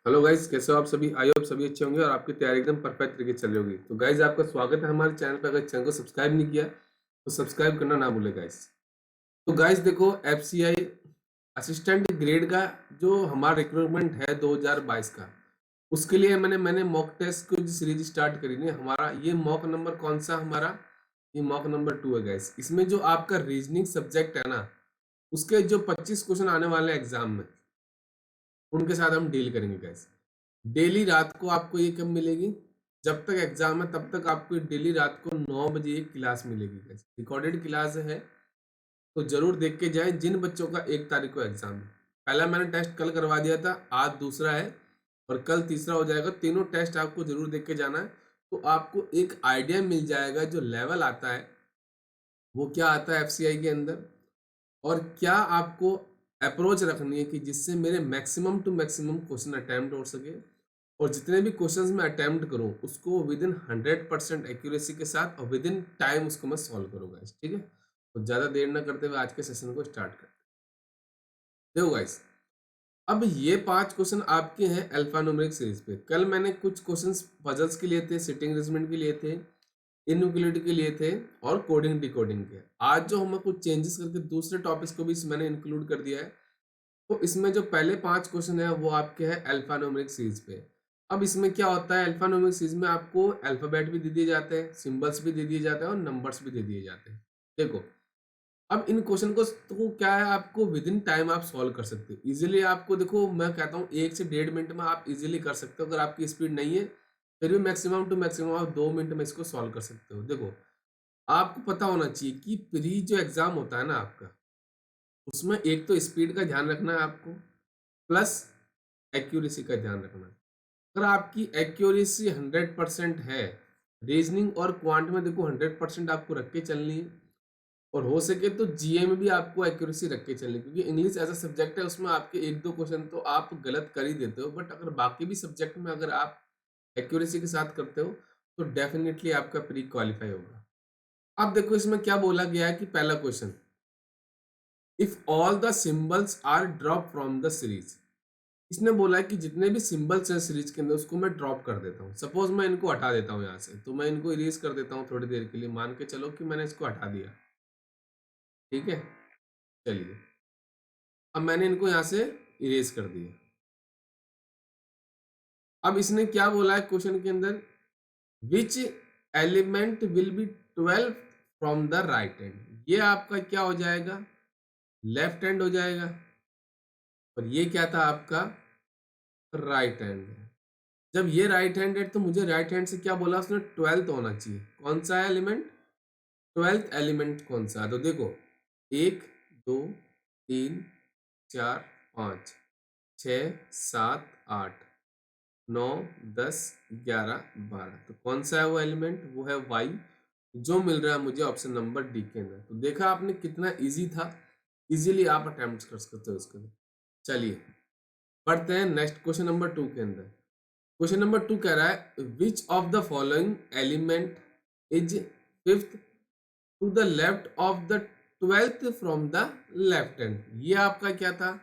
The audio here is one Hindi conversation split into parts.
हेलो गाइस, कैसे हो आप सभी? आई होप सभी अच्छे होंगे और आपकी तैयारी एकदम परफेक्ट तरीके से चल रही होगी। तो गाइस, आपका स्वागत है हमारे चैनल पे। अगर चैनल को सब्सक्राइब नहीं किया तो सब्सक्राइब करना ना भूले गाइस। तो गाइस देखो, एफसीआई असिस्टेंट ग्रेड का जो हमारा रिक्रूटमेंट है 2022 का, उसके लिए मैंने मॉक टेस्ट की सीरीज स्टार्ट करी है। हमारा ये मॉक नंबर कौन सा? हमारा ये मॉक नंबर 2 है गाइस। इसमें जो आपका रीजनिंग सब्जेक्ट है ना, उसके जो 25 क्वेश्चन आने वाले एग्जाम में, उनके साथ हम डील करेंगे गाइस। डेली रात को आपको ये कब मिलेगी? जब तक एग्जाम है तब तक आपको डेली रात को 9 बजे एक क्लास मिलेगी गाइस। रिकॉर्डेड क्लास है, तो जरूर देख के जाएं। जिन बच्चों का 1 तारीख को एग्जाम है, पहला मैंने टेस्ट कल करवा दिया था, आज दूसरा है और कल तीसरा हो जाएगा। तीनों टेस्ट आपको जरूर देख के जाना है, तो आपको एक आइडिया मिल जाएगा जो लेवल आता है वो क्या आता है एफसीआई के अंदर, और क्या आपको अप्रोच रखनी है कि जिससे मेरे maximum to maximum question attempt हो सके, और जितने भी क्वेश्चंस मैं अटेम्प्ट करूं उसको विद इन 100% एक्यूरेसी के साथ और विद इन टाइम उसको मैं सॉल्व करूंगा। ठीक है, तो ज़्यादा देर ना करते हुए आज के सेशन को स्टार्ट करते हैं। देखो गाइस, अब ये 5 क्वेश्चन आपके हैं अल्फा न्यूमेरिक सीरीज पे। कल मैंने कुछ क्वेश्चंस पजल्स के लिए थे, सिटिंग अरेंजमेंट के लिए थे, इनइक्वालिटी के लिए थे और कोडिंग डिकोडिंग के। आज जो हमें कुछ चेंजेस करके दूसरे टॉपिक्स को भी मैंने इंक्लूड कर दिया है। तो इसमें जो पहले 5 क्वेश्चन है वो आपके हैं अल्फा न्यूमेरिक सीरीज पे। अब इसमें क्या होता है, अल्फा न्यूमेरिक सीरीज में आपको अल्फाबेट भी दे दिए जाते हैं, सिंबल्स भी दे दिए जाते हैं और नंबर्स भी दे दिए जाते हैं। देखो, अब इन क्वेश्चन को तो क्या है, आपको विद इन टाइम आप सॉल्व कर सकते हो इजीली। आपको देखो, मैं कहता हूँ 1 से 1.5 मिनट में आप इजीली कर सकते हो। अगर आपकी स्पीड नहीं है फिर भी मैक्सिमम टू मैक्सिमम आप 2 मिनट में इसको सॉल्व कर सकते हो। देखो, आपको पता होना चाहिए कि प्री जो एग्जाम होता है ना आपका, उसमें एक तो स्पीड का ध्यान रखना है आपको, प्लस एक्यूरेसी का ध्यान रखना है। अगर आपकी एक्यूरेसी 100% है, रीजनिंग और क्वांट में देखो 100% आपको रख के चलनी है, और हो सके तो जीए में भी आपको एक्यूरेसी रख के चलनी है, क्योंकि इंग्लिश ऐसा सब्जेक्ट है उसमें आपके 1-2 क्वेश्चन तो आप गलत कर ही देते हो, बट अगर बाकी भी सब्जेक्ट में अगर आप एक्यूरेसी के साथ करते हो तो डेफिनेटली आपका प्री क्वालिफाई होगा। अब देखो, इसमें क्या बोला गया है कि पहला question, if all the symbols are drop from the series. इसने बोला है कि जितने भी सिंबल्स हैं सीरीज के अंदर उसको मैं ड्रॉप कर देता हूँ। सपोज मैं इनको हटा देता हूँ यहाँ से, तो मैं इनको इरेज कर देता हूँ थोड़ी देर के लिए। मान के चलो कि मैंने इसको हटा दिया, ठीक है। चलिए, अब मैंने इनको यहाँ से इरेज कर दिया। अब इसने क्या बोला है क्वेश्चन के अंदर, which element will be 12 from the right hand. ये आपका क्या हो जाएगा, लेफ्ट हैंड हो जाएगा, और ये क्या था आपका, राइट हैंड है। जब ये राइट हैंड है तो मुझे राइट हैंड से क्या बोला उसने, 12th होना चाहिए। कौन सा है एलिमेंट, 12th एलिमेंट कौन सा है? तो देखो, 1 2 3 4 5 6 7 8 9 10 11 12, तो कौन सा है वो एलिमेंट? वो है वाई, जो मिल रहा है मुझे ऑप्शन नंबर डी के अंदर। तो देखा आपने कितना इजी था, इजीली आप अटेम्प्ट कर सकते हो इसके अंदर। चलिए पढ़ते हैं नेक्स्ट क्वेश्चन नंबर 2 के अंदर। क्वेश्चन नंबर 2 कह रहा है, which of the following element is fifth to the left of the 12th from the left hand. ये आपका क्या था,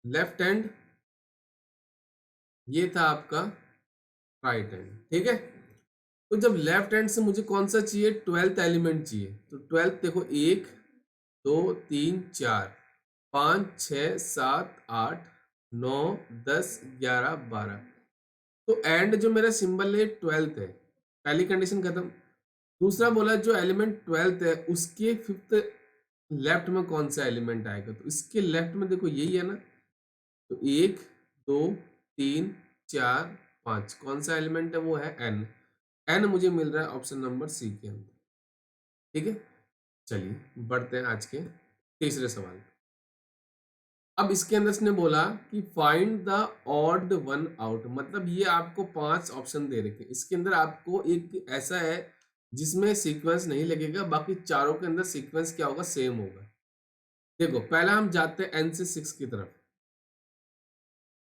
लेफ्ट हैंड, ये था आपका राइट हैंड, ठीक है। तो जब लेफ्ट हैंड से मुझे कौन सा चाहिए, 12th एलिमेंट चाहिए। तो 12th देखो, 1 2 3 4 5 6 7 8 9 10 11 12। तो एंड जो मेरा सिंबल है 12th है, पहली कंडीशन खत्म। दूसरा बोला जो एलिमेंट 12th है उसके फिफ्थ लेफ्ट में कौन सा एलिमेंट आएगा। तो इसके लेफ्ट में देखो यही है ना, तो 1 2 3 4 5 कौन सा एलिमेंट है, वो है एन। एन मुझे मिल रहा है ऑप्शन नंबर सी के अंदर, ठीक है। चलिए बढ़ते हैं आज के तीसरे सवाल। अब इसके अंदर इसने बोला कि find the odd one out, मतलब ये आपको 5 ऑप्शन दे रखे। इसके अंदर आपको एक ऐसा है जिसमें सीक्वेंस नहीं लगेगा, बाकी चारों के अंदर सीक्वेंस क्या होगा, सेम होगा। देखो पहला हम जाते हैं एन से 6 की तरफ।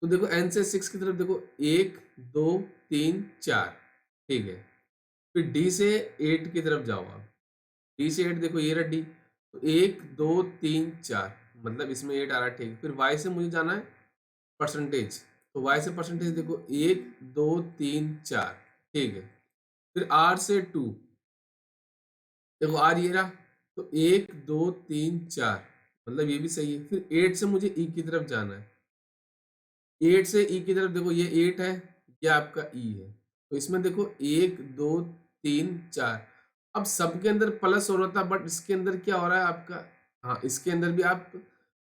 तो देखो एन से 6 की तरफ देखो, 1 2 3 4, ठीक है। फिर डी से 8 की तरफ जाओ आप। डी से 8 देखो, ये रहा डी। तो 1 2 3 4, मतलब इसमें 8 आ रहा है, ठीक है। फिर वाई से मुझे जाना है परसेंटेज, तो वाई से परसेंटेज देखो 1 2 3 4, ठीक है। फिर आर से 2, देखो आर ये रहा, तो 1 2 3 4, मतलब ये भी सही है। फिर 8 से मुझे ई की तरफ जाना है, 8 से ई की तरफ देखो ये 8 है, ये आपका ई है। तो इसमें देखो 1 2 3 4, अब सबके अंदर प्लस हो रहा था, बट इसके अंदर क्या हो रहा है आपका, हाँ इसके अंदर भी आप,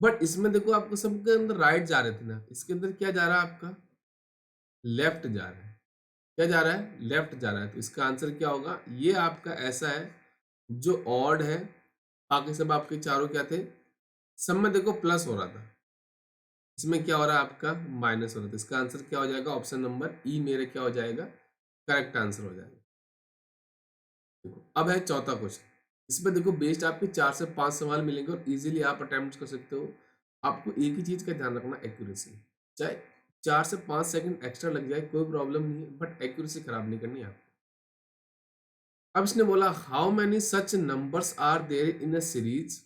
बट इसमें देखो आपको सबके अंदर राइट जा रहे थे ना, इसके अंदर क्या जा रहा है आपका, लेफ्ट जा रहा है। क्या जा रहा है, लेफ्ट जा रहा है। तो इसका आंसर क्या होगा, ये आपका ऐसा है जो ऑड है, बाकी सब आपके चारों क्या थे, सब में देखो प्लस हो रहा था, इसमें क्या हो रहा है आपका माइनस हो रहा था। इसका आंसर क्या हो जाएगा, ऑप्शन नंबर ई मेरे क्या हो जाएगा, करेक्ट आंसर हो जाएगा। देखो अब है चौथा क्वेश्चन, इसमें देखो बेस्ड आपके 4 से 5 सवाल मिलेंगे और इजीली आप अटेम्प्ट कर सकते हो। आपको एक ही चीज का ध्यान रखना, एक्यूरेसी, चाहे 4 से 5 सेकंड एक्स्ट्रा लग जाए कोई प्रॉब्लम नहीं है, बट एक्यूरेसी खराब नहीं करनी आपको। अब इसने बोला how many such numbers are there in a series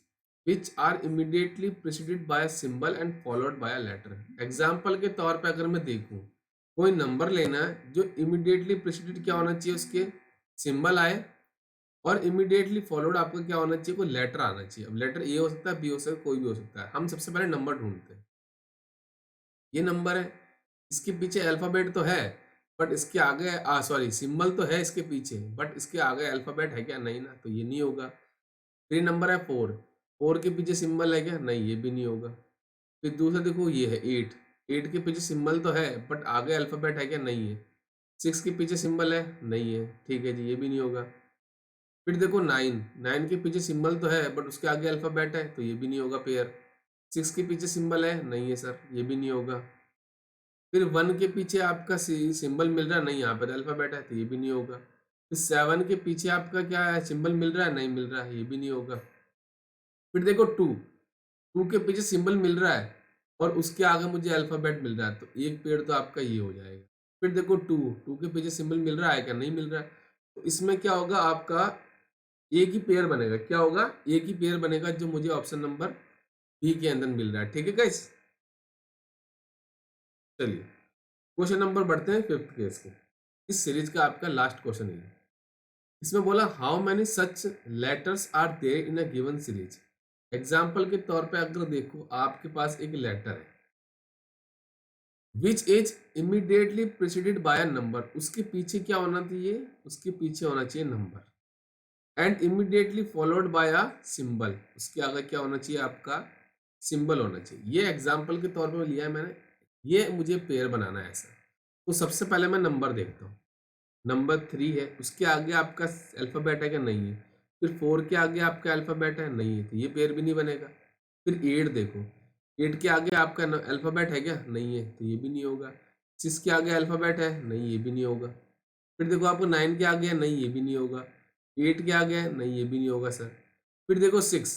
which are immediately preceded by a symbol and followed by a letter. Example के तौर पे अगर मैं देखूं, कोई नंबर लेना है जो इमीडिएटली प्रिसीडेड क्या होना चाहिए, उसके सिंबल आए, और इमीडिएटली फॉलोड आपका क्या होना चाहिए, कोई लेटर आना चाहिए। अब लेटर ए हो सकता है, बी हो सकता है, कोई भी हो सकता है। हम सबसे पहले नंबर ढूंढते हैं, ये नंबर है, इसके पीछे अल्फाबेट तो है, बट इसके आगे सॉरी सिंबल तो है इसके पीछे, बट इसके आगे अल्फाबेट है क्या, नहीं ना, तो ये नहीं होगा। फिर नंबर है 4, 4 के पीछे सिंबल है क्या, नहीं ये भी नहीं होगा। फिर दूसरा देखो ये है 8, 8 के पीछे सिंबल तो है बट आगे अल्फाबेट है क्या, नहीं है। 6 के पीछे सिंबल है, नहीं है, ठीक है जी, ये भी नहीं होगा। फिर देखो 9, 9 के पीछे सिंबल तो है बट उसके आगे अल्फाबेट है, तो ये भी नहीं होगा पेयर। 6 के पीछे सिंबल है, नहीं है सर, ये भी नहीं होगा। फिर 1 के पीछे आपका सिंबल मिल रहा है, नहीं यहाँ पर अल्फाबेट है, तो ये भी नहीं होगा। फिर 7 के पीछे आपका क्या है, सिंबल मिल रहा है, नहीं मिल रहा है, ये भी नहीं होगा। फिर देखो 2, 2 के पीछे सिंबल मिल रहा है और उसके आगे मुझे अल्फाबेट मिल रहा है, तो एक पेड़ तो आपका ये हो जाएगा। फिर देखो 2, 2 के पीछे सिंबल मिल रहा है क्या, नहीं मिल रहा है, तो इसमें क्या होगा आपका, एक ही पेयर बनेगा। क्या होगा, एक ही पेयर बनेगा जो मुझे ऑप्शन नंबर बी के अंदर मिल रहा है। ठीक है गाइस, चलिए क्वेश्चन नंबर बढ़ते हैं 5th केस के। इस सीरीज का आपका लास्ट क्वेश्चन है। इसमें बोला how many such letters are there in a given series. Example के तौर पे अगर देखो, आपके पास एक लेटर है which is immediately preceded by a number, उसके पीछे क्या होना चाहिए, उसके पीछे होना चाहिए number, and immediately followed by a symbol, उसके आगे क्या होना चाहिए आपका, सिंबल होना चाहिए। ये एग्जाम्पल के तौर पे लिया है मैंने, ये मुझे पेयर बनाना है ऐसा। तो सबसे पहले मैं नंबर देखता हूँ, नंबर 3 है, उसके आगे आपका अल्फाबेट है क्या, नहीं है। फिर 4 के आगे आपका अल्फाबेट है, नहीं है, तो ये पेयर भी नहीं बनेगा। फिर 8 देखो, 8 के आगे आपका अल्फाबेट है क्या, नहीं है, तो ये भी नहीं होगा। 6 के आगे अल्फाबेट है, नहीं ये भी नहीं होगा। फिर देखो आपको 9 के आगे है, नहीं ये भी नहीं होगा। 8 के आगे है, नहीं ये भी नहीं होगा सर। फिर देखो 6,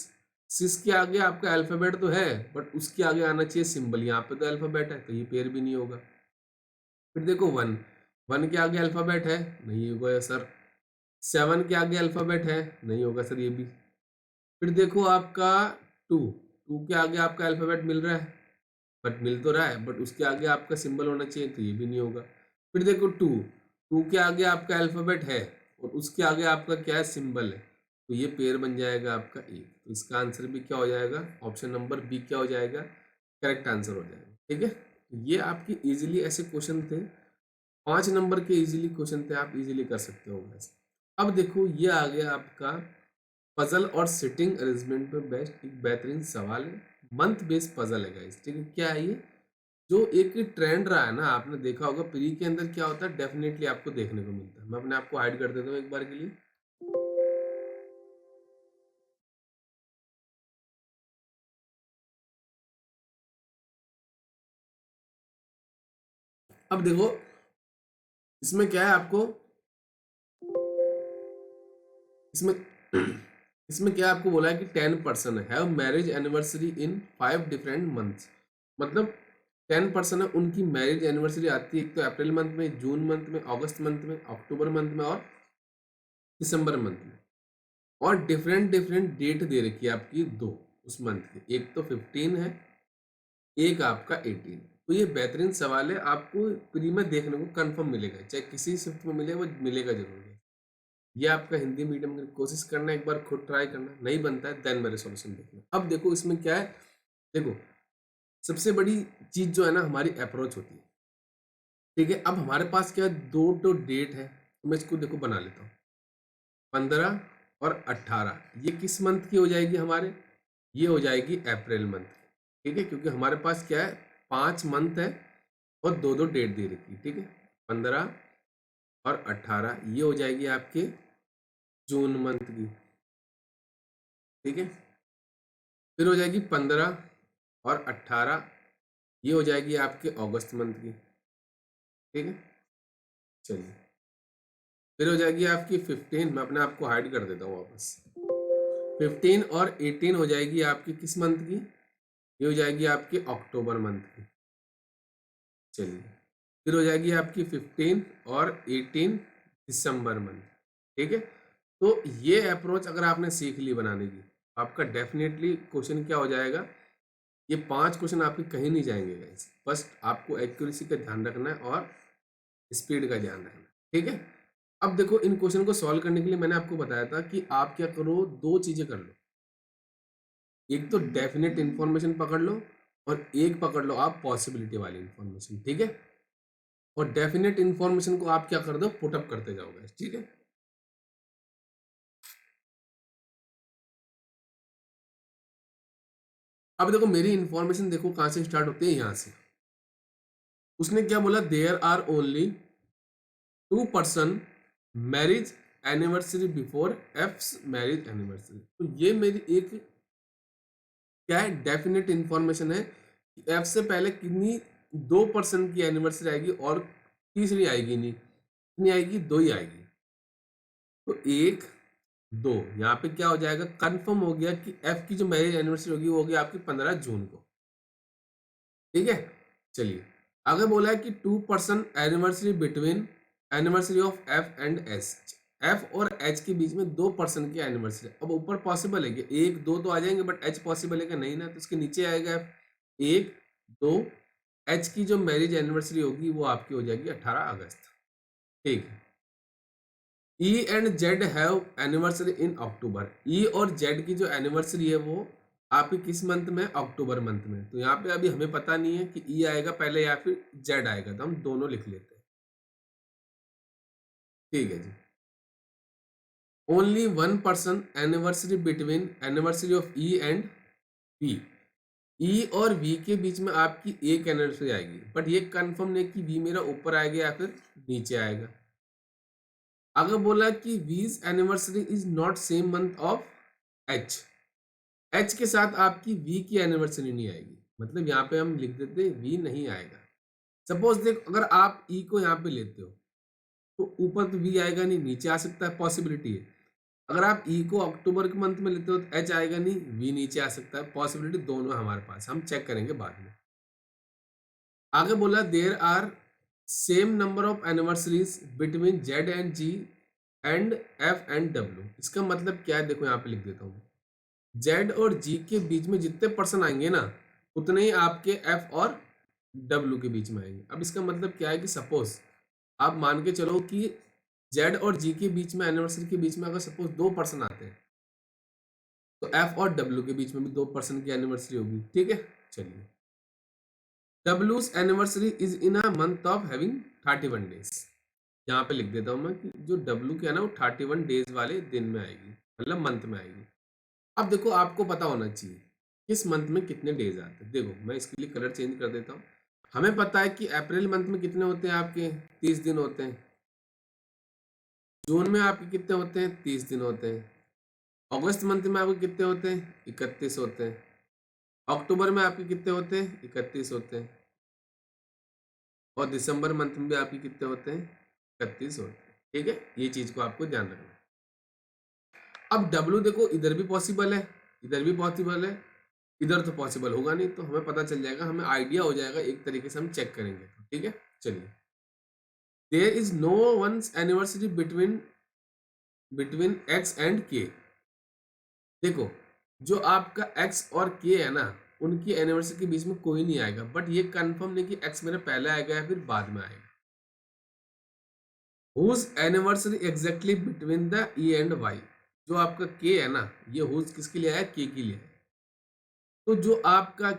6 के आगे आपका अल्फाबेट तो है बट उसके आगे आना चाहिए सिंबल, यहाँ पे तो अल्फाबेट है, तो ये पेयर भी नहीं होगा। फिर देखो 1, 1 के आगे अल्फाबेट है, नहीं होगा सर। 7 के आगे अल्फाबेट है, नहीं होगा सर ये भी। फिर देखो आपका 2, 2 के आगे आपका अल्फाबेट मिल रहा है, बट मिल तो रहा है बट उसके आगे आपका सिंबल होना चाहिए, तो ये भी नहीं होगा। फिर देखो 2, 2 के आगे आपका अल्फाबेट है और उसके आगे आपका क्या है, सिंबल है, तो ये पेयर बन जाएगा आपका ए। तो इसका आंसर भी क्या हो जाएगा, ऑप्शन नंबर बी क्या हो जाएगा, करेक्ट आंसर हो जाएगा। ठीक है, ये आपके इजीली ऐसे क्वेश्चन थे, 5 नंबर के इजीली क्वेश्चन थे, आप इजीली कर सकते हो guys। अब देखो ये आ गया आपका पजल और सिटिंग अरेंजमेंट में बेस्ट एक बेहतरीन सवाल है, मंथ बेस्ड पजल है गाइस। ठीक है, क्या है ये, जो एक ट्रेंड रहा है ना, आपने देखा होगा प्री के अंदर क्या होता है, डेफिनेटली आपको देखने को मिलता है। मैं अपने आप को हाइड कर देता हूँ एक बार के लिए। अब देखो इसमें क्या है आपको, इसमें इसमें क्या आपको बोला है कि 10% have marriage anniversary in 5 different months, मतलब 10% है उनकी मैरिज एनिवर्सरी आती है, एक तो अप्रैल मंथ में, जून मंथ में, अगस्त मंथ में, अक्टूबर मंथ में और दिसंबर मंथ में, और डिफरेंट डिफरेंट डेट दे रखी है आपकी दो उस मंथ की, एक तो 15 है एक आपका 18। तो ये बेहतरीन सवाल है, आपको प्री में देखने को कंफर्म मिलेगा, चाहे किसी शिफ्ट में मिले वो मिलेगा जरूर है। ये आपका हिंदी मीडियम की कोशिश करना, एक बार खुद ट्राई करना, नहीं बनता है देन मेरे सॉल्यूशन देखना। अब देखो इसमें क्या है, देखो सबसे बड़ी चीज जो है ना हमारी अप्रोच होती है, ठीक है। अब हमारे पास क्या है, दो डेट है, तो मैं इसको देखो बना लेता हूँ। 15 और 18 ये किस मंथ की हो जाएगी हमारे, ये हो जाएगी अप्रैल मंथ की, ठीक है। क्योंकि हमारे पास क्या है 5 मंथ है और दो डेट दे रखी है, ठीक है। 15 और 18 ये हो जाएगी आपके जून मंथ की, ठीक है। फिर हो जाएगी 15 और 18 ये हो जाएगी आपके अगस्त मंथ की, ठीक है। चलिए फिर हो जाएगी आपकी 15, मैं अपने आप को हाइड कर देता हूँ वापस। 15 और 18 हो जाएगी आपकी किस मंथ की, ये हो जाएगी आपकी अक्टूबर मंथ की। चलिए फिर हो जाएगी आपकी 15 और 18 दिसंबर मंथ, ठीक है। तो ये अप्रोच अगर आपने सीख ली बनाने की, आपका डेफिनेटली क्वेश्चन क्या हो जाएगा, ये 5 क्वेश्चन आपके कहीं नहीं जाएंगे गाइस। बस आपको एक्यूरेसी का ध्यान रखना है और स्पीड का ध्यान रखना है, ठीक है। अब देखो इन क्वेश्चन को सॉल्व करने के लिए मैंने आपको बताया था कि आप क्या करो, दो चीजें कर लो। एक तो डेफिनेट इंफॉर्मेशन पकड़ लो और एक पकड़ लो आप पॉसिबिलिटी वाली इंफॉर्मेशन, ठीक है। और डेफिनेट इंफॉर्मेशन को आप क्या कर दो, पुटअप करते जाओ गाइस, ठीक है। अब देखो मेरी इंफॉर्मेशन देखो कहां से स्टार्ट होती है, यहां से। उसने क्या बोला, there are only 2 person marriage anniversary before F's marriage anniversary. तो ये मेरी एक क्या है, डेफिनेट इंफॉर्मेशन है कि एफ से पहले कितनी 2 पर्सन की एनिवर्सरी आएगी और तीसरी आएगी नहीं, कितनी आएगी, 2 ही आएगी। तो 1 2 यहाँ पे क्या हो जाएगा, कंफर्म हो गया कि एफ की जो मैरिज एनिवर्सरी होगी वो होगी आपकी 15 जून को, ठीक है। चलिए आगे बोला है कि 2 person anniversary between anniversary of F and S. F और एच के बीच में 2 पर्सन की एनिवर्सरी। अब ऊपर पॉसिबल है कि 1 2 तो आ जाएंगे, बट एच पॉसिबल है कि नहीं ना, तो इसके नीचे आएगा 1 2। एच की जो मैरिज एनिवर्सरी होगी वो आपकी हो जाएगी 18 अगस्त, ठीक है। E and Z have anniversary in October. E और जेड की जो एनिवर्सरी है वो आपकी किस मंथ में, अक्टूबर मंथ में। तो यहाँ पे अभी हमें पता नहीं है कि ई आएगा पहले या फिर जेड आएगा, तो हम दोनों लिख लेते हैं, ठीक है जी। Only 1 person anniversary between anniversary of E and V. E और वी के बीच में आपकी एक एनिवर्सरी आएगी, बट ये कंफर्म नहीं कि वी मेरा ऊपर आएगा या फिर नीचे आएगा। अगर बोला कि वीज anniversary is not same month of H, H के साथ आपकी वी की एनिवर्सरी नहीं आएगी, मतलब यहाँ पे हम लिख देते वी नहीं आएगा। सपोज देख अगर आप ई को यहाँ पे लेते हो तो ऊपर तो वी आएगा नहीं, नीचे आ सकता है, पॉसिबिलिटी है। अगर आप ई को अक्टूबर के मंथ में लेते हो तो एच आएगा नहीं, वी नीचे आ सकता है, पॉसिबिलिटी दोनों हमारे पास, हम चेक करेंगे बाद में। आगे बोला there are same number of anniversaries between Z and G and F and W. इसका मतलब क्या है, देखो यहाँ पे लिख देता हूँ, जेड और जी के बीच में जितने पर्सन आएंगे ना उतने ही आपके एफ और डब्ल्यू के बीच में आएंगे। अब इसका मतलब क्या है कि सपोज आप मान के चलो कि जेड और जी के बीच में एनिवर्सरी के बीच में अगर सपोज 2 पर्सन आते हैं तो एफ और डब्ल्यू के बीच में भी 2 पर्सन की एनिवर्सरी होगी, ठीक है। चलिए डब्ल्यूज anniversary is in a month of having 31 days. यहाँ पे लिख देता हूँ मैं कि जो डब्ल्यू के है ना वो 31 डेज वाले दिन में आएगी, मतलब मंथ में आएगी। अब देखो आपको पता होना चाहिए किस मंथ में कितने डेज आते हैं। देखो मैं इसके लिए कलर चेंज कर देता हूँ। हमें पता है कि अप्रैल मंथ में कितने होते हैं आपके, 30 दिन होते हैं। जून में आपके कितने होते हैं, 30 दिन होते हैं। अगस्त मंथ में आपके कितने होते हैं, 31 होते हैं। अक्टूबर में आपके कितने होते हैं, 31 होते हैं। और दिसंबर मंथ में भी आपके कितने होते हैं, 31 होते हैं, ठीक है। ये चीज को आपको ध्यान रखना है। अब डब्ल्यू देखो इधर भी पॉसिबल है, इधर भी पॉसिबल है, इधर तो पॉसिबल होगा नहीं, तो हमें पता चल जाएगा, हमें आइडिया हो जाएगा, एक तरीके से हम चेक करेंगे, ठीक है। चलिए there is no one's anniversary between X and K. देखो जो आपका एक्स और के है ना, उनकी एनिवर्सरी के बीच में कोई नहीं आएगा, बट ये कंफर्म नहीं कि एक्स मेरा पहले आएगा या फिर बाद में आएगा। Whose anniversary exactly between the E and Y, जो आपका के है ना, ये हुज किसके लिए आया, के के लिए। तो जो आपका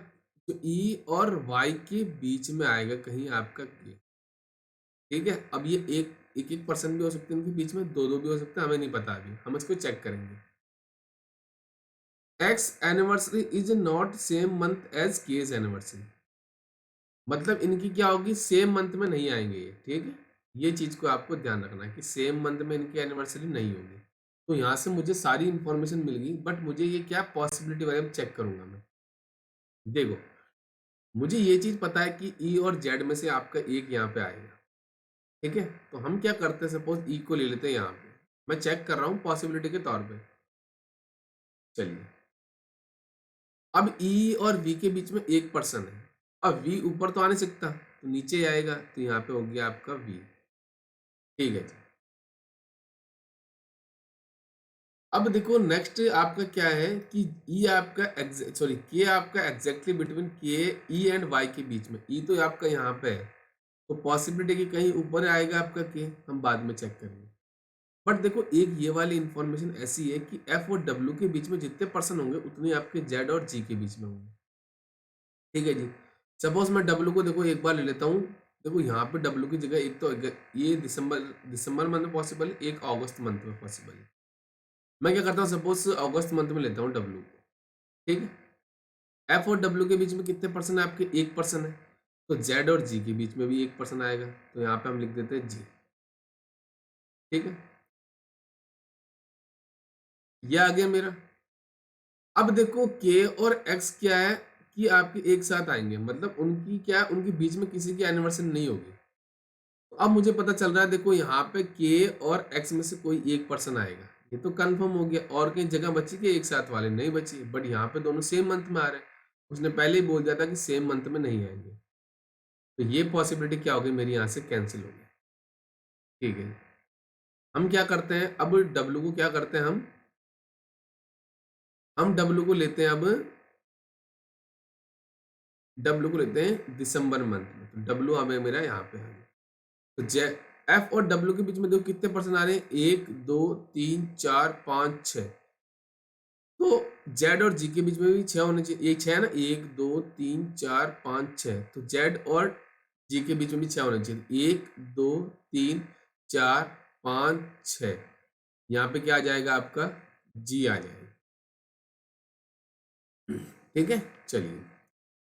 जो ई और वाई के बीच में आएगा कहीं आपका के, ठीक है। अब ये एक पर्सन भी हो सकते हैं उनके बीच में, दो भी हो सकते हैं, हमें नहीं पता अभी, हम इसको चेक करेंगे। X anniversary is not same month as K's anniversary, मतलब इनकी क्या होगी, सेम मंथ में नहीं आएंगे ये, ठीक है। ये चीज को आपको ध्यान रखना है कि सेम मंथ में इनकी एनिवर्सरी नहीं होगी। तो यहाँ से मुझे सारी इंफॉर्मेशन मिल गई, बट मुझे ये क्या पॉसिबिलिटी वाले में चेक करूंगा मैं। देखो मुझे ये चीज पता है कि ई और जेड में से आपका एक यहाँ पे आएगा, ठीक है। तो हम क्या करते हैं, सपोज ई को ले लेते हैं यहाँ पे, मैं चेक कर रहा हूँ पॉसिबिलिटी के तौर पे। चलिए अब ई और वी के बीच में एक पर्सन है, अब वी ऊपर तो आ नहीं सकता तो नीचे आएगा, तो यहाँ पे हो गया आपका वी, ठीक है जी। अब देखो नेक्स्ट आपका क्या है कि ई आपका सॉरी के आपका एग्जैक्टली बिटवीन के ई एंड वाई के बीच में, ई तो आपका यहाँ पे है, तो पॉसिबिलिटी कि कहीं ऊपर आएगा आपका के, हम बाद में चेक करेंगे। बट देखो एक ये वाली इंफॉर्मेशन ऐसी है कि एफ और डब्ल्यू के बीच में जितने पर्सन होंगे उतने आपके जेड और जी के बीच में होंगे, ठीक है जी। सपोज मैं डब्ल्यू को देखो एक बार ले लेता हूँ, देखो यहाँ पे डब्ल्यू की जगह एक तो ये दिसंबर मंथ में पॉसिबल है, एक अगस्त मंथ में पॉसिबल है। मैं क्या करता हूँ, सपोज अगस्त मंथ में लेता हूँ डब्ल्यू को, ठीक है। एफ और डब्ल्यू के बीच में कितने पर्सन है आपके, एक पर्सन है, तो जेड और जी के बीच में भी एक पर्सन आएगा, तो यहाँ पे हम लिख देते हैं जी, ठीक है। ये आ गया मेरा। अब देखो के और एक्स क्या है कि आपके एक साथ आएंगे, मतलब उनकी क्या है, उनके बीच में किसी की एनिवर्सरी नहीं होगी। तो अब मुझे पता चल रहा है, देखो यहाँ पे के और एक्स में से कोई एक पर्सन आएगा, ये तो कंफर्म हो गया। और कहीं जगह बची कि एक साथ वाले नहीं बची, बट यहाँ पे दोनों सेम मंथ में आ रहे हैं, उसने पहले ही बोल दिया था कि सेम मंथ में नहीं आएंगे, तो ये पॉसिबिलिटी क्या होगी मेरी यहाँ से कैंसिल होगी, ठीक है। हम क्या करते हैं अब, डब्ल्यू को क्या करते हैं हम डब्ल्यू को लेते हैं, अब डब्ल्यू को लेते हैं दिसंबर मंथ में, तो डब्ल्यू हमें मेरा यहाँ पे है। तो जे एफ और डब्ल्यू के बीच में देखो कितने पर्सन आ रहे हैं, 1 2 3 4 5 6, तो जेड और जी के बीच में भी 6 होने चाहिए, ये 6 है ना, 1 2 3 4 5 6, तो जेड और जी के बीच में भी 6 होने चाहिए, 1 2 3 4 5 6, यहाँ पे क्या आ जाएगा आपका, जी आ जाएगा, ठीक है। चलिए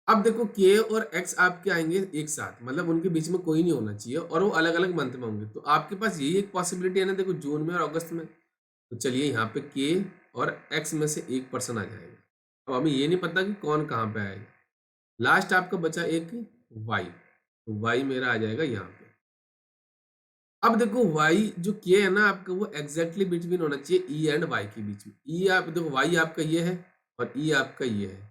अब देखो के और एक्स आपके आएंगे एक साथ, मतलब उनके बीच में कोई नहीं होना चाहिए और वो अलग अलग मंथ में होंगे, तो आपके पास यही एक पॉसिबिलिटी है ना, देखो जून में और अगस्त में। तो चलिए यहाँ पे के और एक्स में से एक पर्सन आ जाएगा, अब हमें ये नहीं पता कि कौन कहाँ पे आएगा। लास्ट आपका बचा एक वाई, तो वाई मेरा आ जाएगा यहाँ पे। अब देखो वाई जो के है ना आपका, वो एग्जैक्टली बिटवीन होना चाहिए ई एंड वाई के बीच में। ई आप देखो वाई आपका ये है और ई आपका ये है,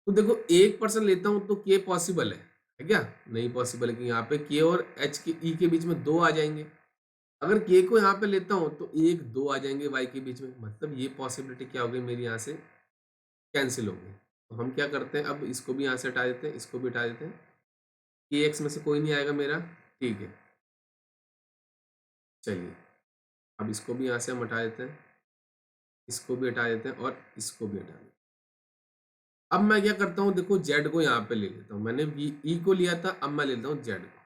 तो देखो एक पर्सन लेता हूं तो के पॉसिबल है क्या, नहीं पॉसिबल है कि यहाँ पे के और एच के ई के बीच में दो आ जाएंगे। अगर के को यहाँ पे लेता हूं तो एक दो आ जाएंगे वाई के बीच में, मतलब ये पॉसिबिलिटी क्या हो गई मेरी यहाँ से कैंसिल हो गई। तो हम क्या करते हैं, अब इसको भी यहाँ से हटा देते हैं, इसको भी हटा देते हैं, के एक्स में से कोई नहीं आएगा मेरा, ठीक है। चलिए अब इसको भी यहाँ से हम हटा देते हैं, इसको भी हटा देते हैं और इसको भी हटा देते हैं। अब मैं क्या करता हूँ, देखो जेड को यहाँ पे ले लेता हूँ, मैंने ई को लिया था, अब मैं लेता हूँ जेड को।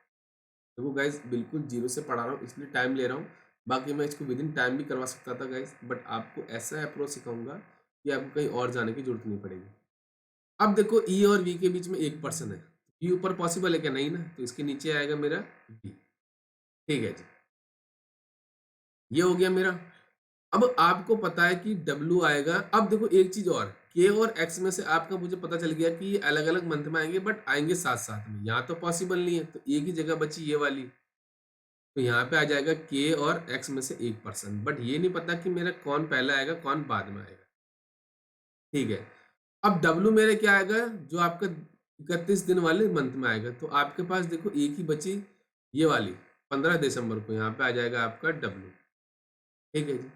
देखो गाइज बिल्कुल जीरो से पढ़ा रहा हूँ इसलिए टाइम ले रहा हूँ, बाकी मैं इसको विद इन टाइम भी करवा सकता था गाइज, बट आपको ऐसा अप्रोच सिखाऊंगा कि आपको कहीं और जाने की जरूरत नहीं पड़ेगी। अब देखो ई और वी के बीच में एक पर्सन है, ई ऊपर पॉसिबल है क्या, नहीं ना, तो इसके नीचे आएगा मेरा वी, ठीक है जी। ये हो गया मेरा। अब आपको पता है कि डब्ल्यू आएगा। अब देखो एक चीज और, के और एक्स में से आपका मुझे पता चल गया कि ये अलग अलग मंथ में आएंगे, बट आएंगे साथ साथ में, यहाँ तो पॉसिबल नहीं है, तो एक ही जगह बची ये वाली, तो यहाँ पे आ जाएगा के और एक्स में से एक पर्सन, बट ये नहीं पता कि मेरा कौन पहले आएगा कौन बाद में आएगा, ठीक है। अब डब्ल्यू मेरे क्या आएगा, जो आपका 31 दिन वाले मंथ में आएगा, तो आपके पास देखो एक ही बची ये वाली 15 दिसंबर को, यहाँ पे आ जाएगा आपका डब्ल्यू, ठीक है जी।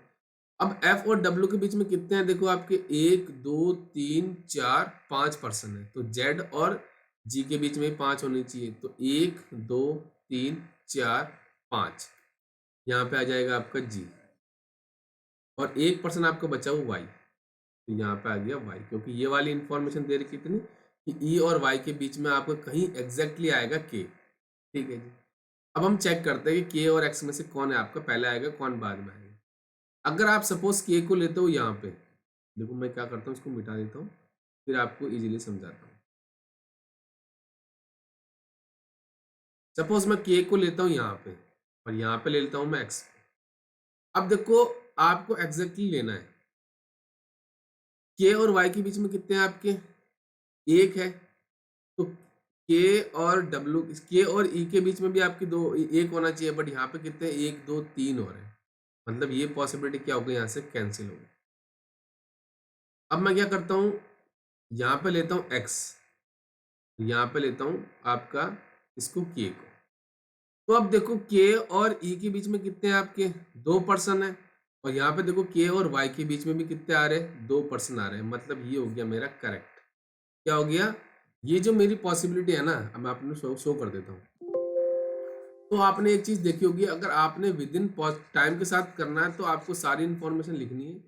अब एफ और डब्ल्यू के बीच में कितने हैं, देखो आपके 1 2 3 4 5 पर्सन है, तो जेड और जी के बीच में 5 होनी चाहिए, तो 1 2 3 4 5, यहाँ पे आ जाएगा आपका जी, और 1% आपका बचा हुआ वाई, तो यहाँ पे आ गया वाई, क्योंकि ये वाली इंफॉर्मेशन दे रही कितनी कि ई और वाई के बीच में आपको कहीं एग्जैक्टली आएगा के। ठीक है जी। अब हम चेक करते हैं कि के और एक्स में से कौन है आपका पहले आएगा, कौन बाद में आएगा। अगर आप सपोज के को लेते हो यहाँ पे, देखो मैं क्या करता हूँ, इसको मिटा देता हूँ, फिर आपको इजीली समझाता हूँ। सपोज मैं के को लेता हूँ यहाँ पे, और यहाँ पे ले लेता हूँ मैं एक्स। अब देखो आपको एग्जैक्टली लेना है, के और वाई के बीच में कितने हैं आपके, एक है, तो के और डब्ल्यू, के और ई के बीच में भी आपके दो एक होना चाहिए, बट यहाँ पे कितने, 1 2 3 हो रहे हैं, मतलब ये पॉसिबिलिटी क्या होगी, यहाँ से कैंसिल होगी। अब मैं क्या करता हूँ, यहाँ पे लेता हूँ एक्स, यहाँ पे लेता हूँ आपका इसको के को, तो अब देखो के और ई के बीच में कितने हैं आपके, 2 पर्सन है, और यहाँ पे देखो के और वाई के बीच में भी कितने आ रहे हैं, 2 पर्सन आ रहे हैं, मतलब ये हो गया मेरा करेक्ट। क्या हो गया, ये जो मेरी पॉसिबिलिटी है ना, अब मैं आपने शो कर देता हूँ। तो आपने एक चीज देखी होगी, अगर आपने विद इन टाइम के साथ करना है तो आपको सारी इंफॉर्मेशन लिखनी है,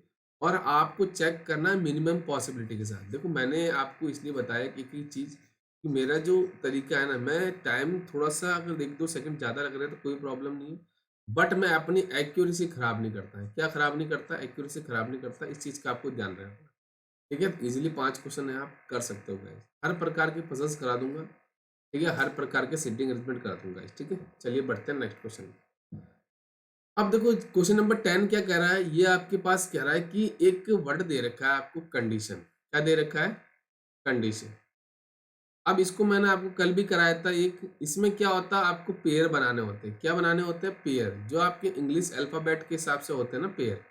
और आपको चेक करना है मिनिमम पॉसिबिलिटी के साथ। देखो मैंने आपको इसलिए बताया कि चीज कि मेरा जो तरीका है ना, मैं टाइम थोड़ा सा अगर 1 2 सेकंड ज्यादा लग रहा है तो कोई प्रॉब्लम नहीं है, बट मैं अपनी एक्यूरेसी खराब नहीं करता है। क्या खराब नहीं करता, एक्यूरेसी खराब नहीं करता, इस चीज का आपको ध्यान रखना। ठीक है, इजीली 5 क्वेश्चन है, आप कर सकते हो गाइस, हर प्रकार के पजल्स करा दूंगा। ठीक है, हर प्रकार के सीटिंग अरेंजमेंट करा दूंगा। ठीक है, चलिए बढ़ते हैं नेक्स्ट क्वेश्चन। अब देखो क्वेश्चन नंबर 10 क्या कह रहा है, ये आपके पास कह रहा है कि एक वर्ड दे रखा है आपको कंडीशन। क्या दे रखा है, कंडीशन। अब इसको मैंने आपको कल भी कराया था, एक इसमें क्या होता है, आपको पेयर बनाने होते हैं। क्या बनाने होते हैं, पेयर, जो आपके इंग्लिश अल्फाबेट के हिसाब से होते हैं ना पेयर।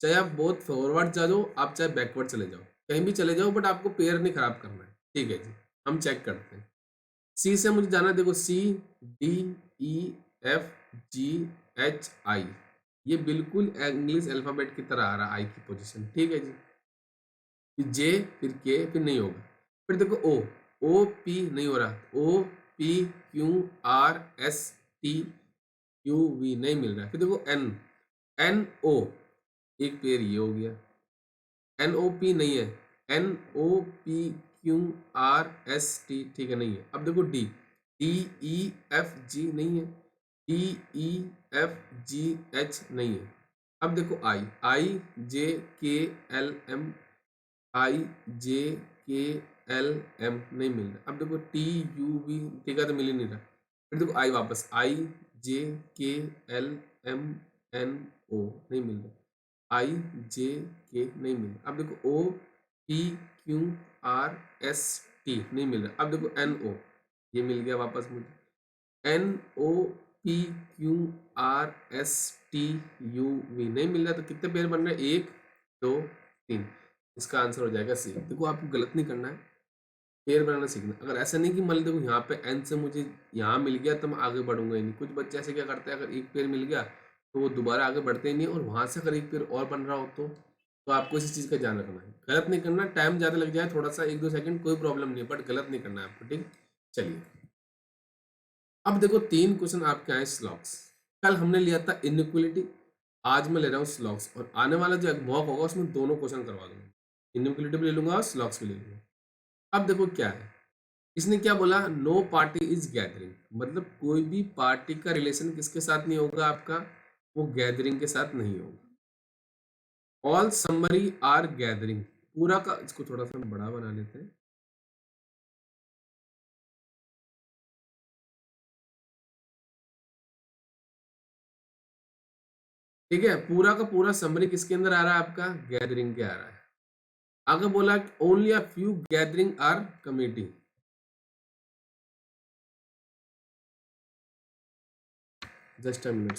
चाहे आप बहुत फॉरवर्ड जा जाओ, आप चाहे बैकवर्ड चले जाओ, कहीं भी चले जाओ, बट आपको पेयर नहीं खराब करना है। ठीक है जी, हम चेक करते हैं। सी से मुझे जाना, देखो C D E F G H I, ये बिल्कुल इंग्लिश अल्फाबेट की तरह आ रहा है, आई की पोजीशन। ठीक है जी, फिर जे, फिर के, फिर नहीं होगा। फिर देखो ओ, ओ पी नहीं हो रहा, O P Q R S T U V नहीं मिल रहा है। फिर देखो एन, एन ओ, एक पेयर ये हो गया, एन ओ पी नहीं है, N O P Q R S T, ठीक है, नहीं है। अब देखो D, D E F G नहीं है, D E F G H नहीं है। अब देखो आई, आई जे के एल एम, आई जे के एल एम नहीं मिल रहा। अब देखो टी यू वी, ठीक है, तो मिल ही नहीं रहा। फिर देखो आई वापस, आई जे के एल एम एन ओ नहीं मिल रहा, आई जे के नहीं मिल रहा। अब देखो O P Q R S T नहीं मिल रहा। अब देखो एन ओ, ये मिल गया वापस मुझे, N O P Q R S T U V नहीं मिल रहा। तो कितने पेयर बन रहे हैं, 1 2 3, इसका आंसर हो जाएगा सी। देखो आपको गलत नहीं करना है, पेयर बनाना सीखना। अगर ऐसा नहीं कि मान लो देखो यहाँ पे एन से मुझे यहाँ मिल गया तो मैं आगे बढ़ूंगा ही नहीं। कुछ बच्चे ऐसे क्या करते हैं, अगर एक पेयर मिल गया तो वो दोबारा आगे बढ़ते ही नहीं, और वहां से अगर एक पेयर और बन रहा हो तो आपको इसी चीज का ध्यान रखना है। गलत नहीं करना, टाइम ज्यादा लग जाए थोड़ा सा 1 2 सेकंड कोई प्रॉब्लम नहीं है, बट गलत नहीं करना है आपको। ठीक, चलिए अब देखो 3 क्वेश्चन आपके आए स्लॉक्स। कल हमने लिया था इनइक्वलिटी, आज मैं ले रहा हूँ स्लॉक्स, और आने वाला जो मॉक होगा उसमें दोनों क्वेश्चन करवा दूंगा, इनइक्वलिटी भी ले लूंगा और स्लॉक्स भी ले लूंगा। अब देखो क्या है, इसने क्या बोला, नो पार्टी इज गैदरिंग, मतलब कोई भी पार्टी का रिलेशन किसके साथ नहीं होगा आपका, वो गैदरिंग के साथ नहीं होगा। ऑल समरी आर गैदरिंग, पूरा का, इसको थोड़ा सा बड़ा बना लेते हैं। ठीक है, पूरा का पूरा समरी किसके अंदर आ रहा है, आपका गैदरिंग के आ रहा है। आगे बोला only a few gathering R committee, just a minute,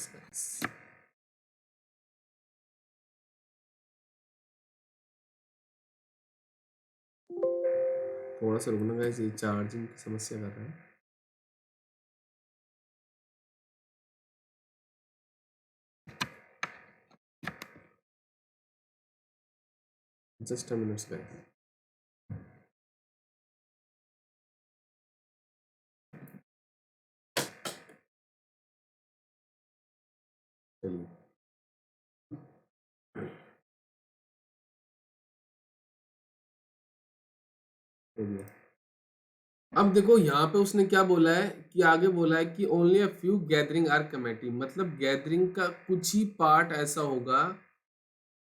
थोड़ा सा रुकना गाइस, ये चार्जिंग की समस्या कर रहा है। Just a minute guys. चलिए हो गया। अब देखो यहाँ पे उसने क्या बोला है कि आगे बोला है कि only a few gathering are committee, मतलब गैदरिंग का कुछ ही पार्ट ऐसा होगा,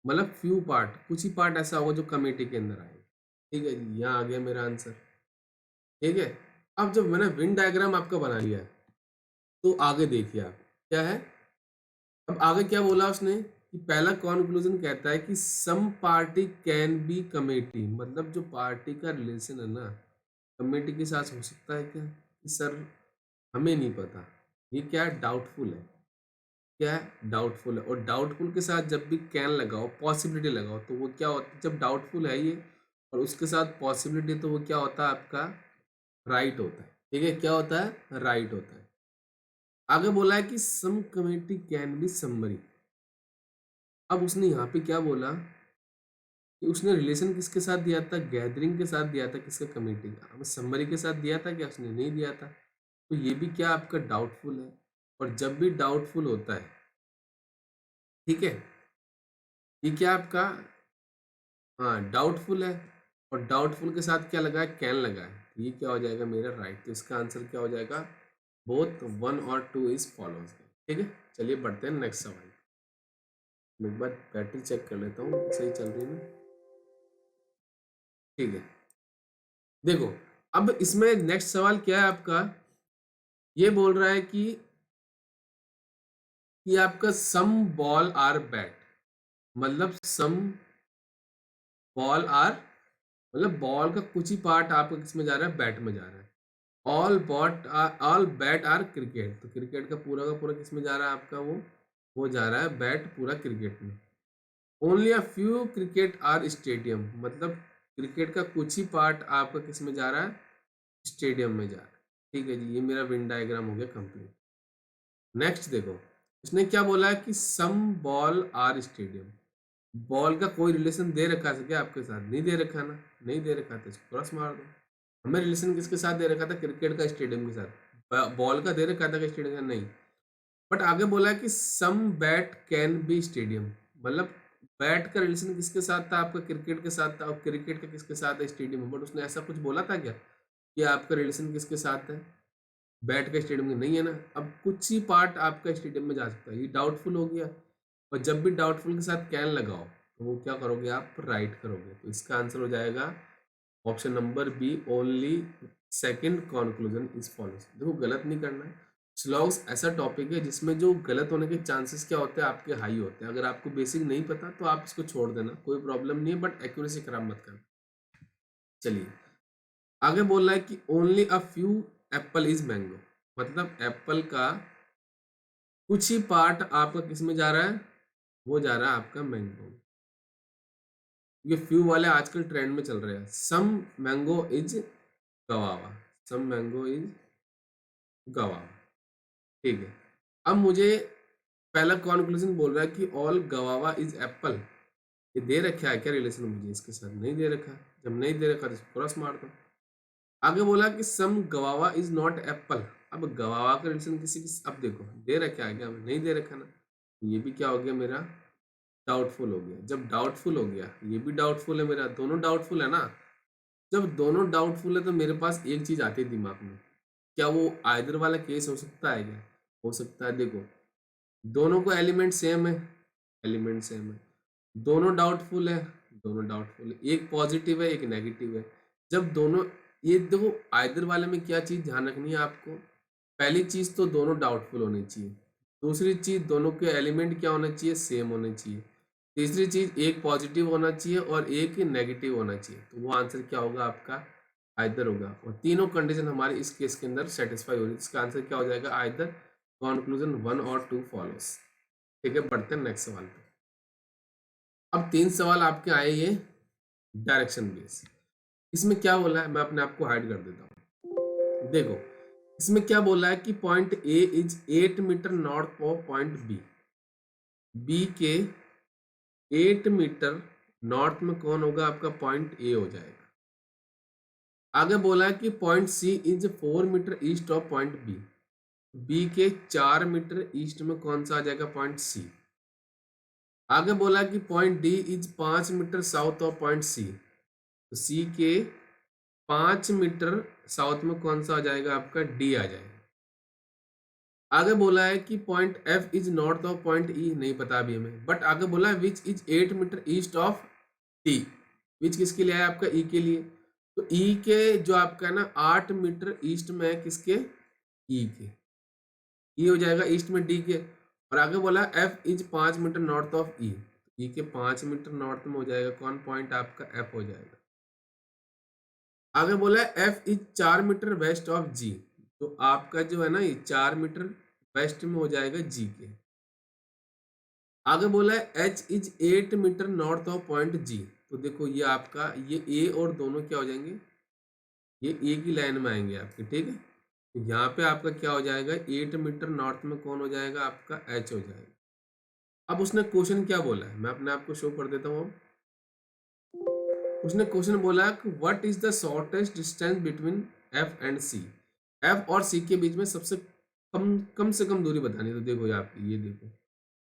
मतलब फ्यू पार्ट, कुछ ही पार्ट ऐसा होगा जो कमेटी के अंदर आएगा। ठीक है जी, यहाँ आ गया मेरा आंसर। ठीक है, अब जब मैंने विन डायग्राम आपका बना लिया है तो आगे देखिए आप क्या है। अब आगे क्या बोला उसने कि पहला कॉन्क्लूजन कहता है कि some party can be committee, मतलब जो पार्टी का रिलेशन है ना कमेटी के साथ हो सकता है क्या, कि सर हमें नहीं पता, ये क्या है, डाउटफुल है। क्या है, डाउटफुल है। और डाउटफुल के साथ जब भी कैन लगाओ, पॉसिबिलिटी लगाओ, तो वो क्या होता है, जब डाउटफुल है ये और उसके साथ पॉसिबिलिटी, तो वो क्या होता है आपका, राइट होता है। ठीक है, क्या होता है, राइट होता है। आगे बोला है कि सम कमेटी कैन बी समरी। अब उसने यहाँ पे क्या बोला कि उसने रिलेशन किसके साथ दिया था, गैदरिंग के साथ दिया था, किसका, कमेटी का। अब समरी के साथ दिया था क्या, उसने नहीं दिया था। तो ये भी क्या आपका डाउटफुल है। और जब भी डाउटफुल होता है, ठीक है, ये क्या आपका, हाँ डाउटफुल है, और डाउटफुल के साथ क्या लगा है, कैन लगा है, तो ये क्या हो जाएगा मेरा राइट। तो इसका आंसर क्या हो जाएगा, बोथ 1 और 2 इज फॉलोज। ठीक है, चलिए बढ़ते हैं नेक्स्ट सवाल। मैं एक बार बैटरी चेक कर लेता हूँ सही चल रही है ना। ठीक है, देखो अब इसमें नेक्स्ट सवाल क्या है आपका, ये बोल रहा है कि आपका सम बॉल आर बैट, मतलब सम बॉल आर, मतलब बॉल का कुछ ही पार्ट आपका किस में जा रहा है, बैट में जा रहा है। ऑल बैट आर क्रिकेट, तो क्रिकेट का पूरा किस में जा रहा है आपका, वो जा रहा है बैट पूरा क्रिकेट में। Only a few cricket are stadium, मतलब क्रिकेट का कुछ ही पार्ट आपका किस में जा रहा है, स्टेडियम में जा रहा है। ठीक है जी, ये मेरा विन डायग्राम हो गया कंप्लीट। नेक्स्ट देखो, इसने क्या बोला है कि सम बॉल आर स्टेडियम, बॉल का कोई रिलेशन दे रखा है क्या आपके साथ, नहीं दे रखा ना, नहीं दे रखा तो इसको क्रॉस मार दो। हमें रिलेशन किसके साथ दे रखा था, क्रिकेट का स्टेडियम के साथ। बॉल का दे रखा था कि स्टेडियम का, नहीं। बट आगे बोला है कि सम बैट कैन बी स्टेडियम, मतलब बैट का रिलेशन किसके साथ था आपका, क्रिकेट के साथ था, और क्रिकेट का किसके साथ है, स्टेडियम में। बट उसने ऐसा कुछ बोला था क्या कि आपका रिलेशन किसके साथ है, बैट का स्टेडियम में, नहीं है ना। अब कुछ ही पार्ट आपका स्टेडियम में जा सकता है, ये डाउटफुल हो गया। और जब भी डाउटफुल के साथ कैन लगाओ तो वो क्या करोगे, आप राइट करोगे। तो इसका आंसर हो जाएगा option number B, only second conclusion is follows. देखो गलत नहीं करना है। स्लॉग्स ऐसा टॉपिक है जिसमें जो गलत होने के चांसेस क्या होते हैं, आपके हाई होते हैं। अगर आपको बेसिक नहीं पता तो आप इसको छोड़ देना, कोई प्रॉब्लम नहीं है, बट एक्यूरेसी खराब मत करना। चलिए आगे बोल रहा है कि only a few Apple is mango, मतलब एप्पल का कुछ ही पार्ट आपका किस में जा रहा है, वो जा रहा है आपका मैंगो। ये फ्यू वाले आजकल ट्रेंड में चल रहे हैं। Some mango is guava, some mango is guava. ठीक है, अब मुझे पहला कॉन्क्लूजन बोल रहा है कि ऑल गवावा इज एप्पल, ये दे रखा है क्या रिलेशन, मुझे इसके साथ नहीं दे रखा। जब नहीं दे रखा तो क्रॉस मार दो। आगे बोला कि सम गवावा इज नॉट एप्पल, अब गवावा का रिलेशन किसी की, अब देखो दे रखा है क्या, नहीं दे रखा ना, तो ये भी क्या हो गया मेरा, डाउटफुल हो गया। जब डाउटफुल हो गया, ये भी डाउटफुल है मेरा, दोनों डाउटफुल है ना। जब दोनों डाउटफुल है तो मेरे पास एक चीज आती है दिमाग में, क्या वो आइदर वाला केस हो सकता है क्या, हो सकता है। देखो दोनों को एलिमेंट सेम है, एलिमेंट सेम है, दोनों डाउटफुल है, दोनों डाउटफुल है, एक पॉजिटिव है एक नेगेटिव है। जब दोनों, ये देखो आइदर वाले में क्या चीज ध्यान रखनी है आपको, पहली चीज तो दोनों डाउटफुल होनी चाहिए, दूसरी चीज दोनों के एलिमेंट क्या होना चाहिए, सेम होने चाहिए, तीसरी चीज एक पॉजिटिव होना चाहिए और एक नेगेटिव होना चाहिए। तो वो आंसर क्या होगा आपका, आइदर होगा। और तीनों कंडीशन हमारे इस केस के अंदर सेटिस्फाई हो रही है, इसका आंसर क्या हो जाएगा, आइदर। कॉन्क्लूजन 1 और 2 फॉलोस। ठीक है, बढ़ते हैं नेक्स्ट सवाल पे। अब 3 सवाल आपके आए ये डायरेक्शन बेस। इसमें क्या बोला है, मैं अपने आप को हाइड कर देता हूँ। देखो इसमें क्या बोला है कि point A is 8 metre north of point B, B के 8 मीटर नॉर्थ में कौन होगा आपका, पॉइंट ए हो जाएगा। आगे बोला है कि point C is 4 metre east of point B, B के 4 मीटर ईस्ट में कौन सा आ जाएगा, पॉइंट सी। आगे बोला कि point D is 5 metre south of point C, तो सी के 5 मीटर साउथ में कौन सा आ जाएगा आपका, डी आ जाएगा। आगे बोला है कि point F is north of point E, नहीं पता अभी हमें, बट आगे बोला है which is 8 metre east of T, which किसके लिए है आपका, ई के लिए। तो ई के जो आपका ना 8 मीटर ईस्ट में है किसके, ई के, ई हो जाएगा ईस्ट में डी के। और आगे बोला F is 5 metre north of E, E के 5 मीटर नॉर्थ में हो जाएगा कौन, पॉइंट आपका एफ हो जाएगा। आगे बोला है F is 4 metre west of G, तो आपका जो है ना ये 4 मीटर वेस्ट में हो जाएगा जी के। आगे बोला है H is 8 metre north of point G, तो देखो ये आपका ये ए और दोनों क्या हो जाएंगे, ये ए की लाइन में आएंगे आपके, ठीक है। तो यहाँ पे आपका क्या हो जाएगा, 8 मीटर नॉर्थ में कौन हो जाएगा आपका, एच हो जाएगा। अब उसने क्वेश्चन क्या बोला है, मैं अपने आप को शो कर देता हूँ। उसने क्वेश्चन बोला कि what is the shortest distance between F and C, F और सी के बीच में सबसे कम से कम दूरी बतानी है। तो देखो यहाँ पे ये देखो,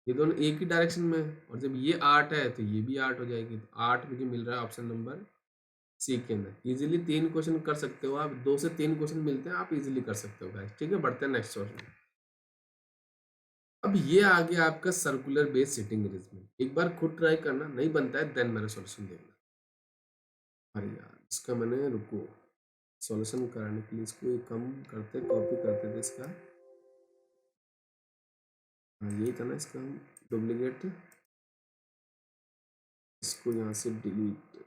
ये दोनों एक ही डायरेक्शन में है, और जब ये 8 है तो ये भी 8 हो जाएगी। तो 8 मुझे मिल रहा है ऑप्शन नंबर सी के अंदर। इजीली 3 क्वेश्चन कर सकते हो आप, 2 से 3 क्वेश्चन मिलते हैं, आप इजीली कर सकते हो गाइस, ठीक है। बढ़ते हैं नेक्स्ट क्वेश्चन। अब ये आ गया आपका सर्कुलर बेस सिटिंग अरेंजमेंट, एक बार खुद ट्राई करना, नहीं बनता है देन मेरा सॉल्यूशन देखना। अरे यार इसका मैंने, रुको, सॉल्यूशन कराने के लिए इसको कम करते, कॉपी करते थे इसका, हाँ यही था ना इसका, डुप्लीकेट, इसको यहाँ से डिलीट,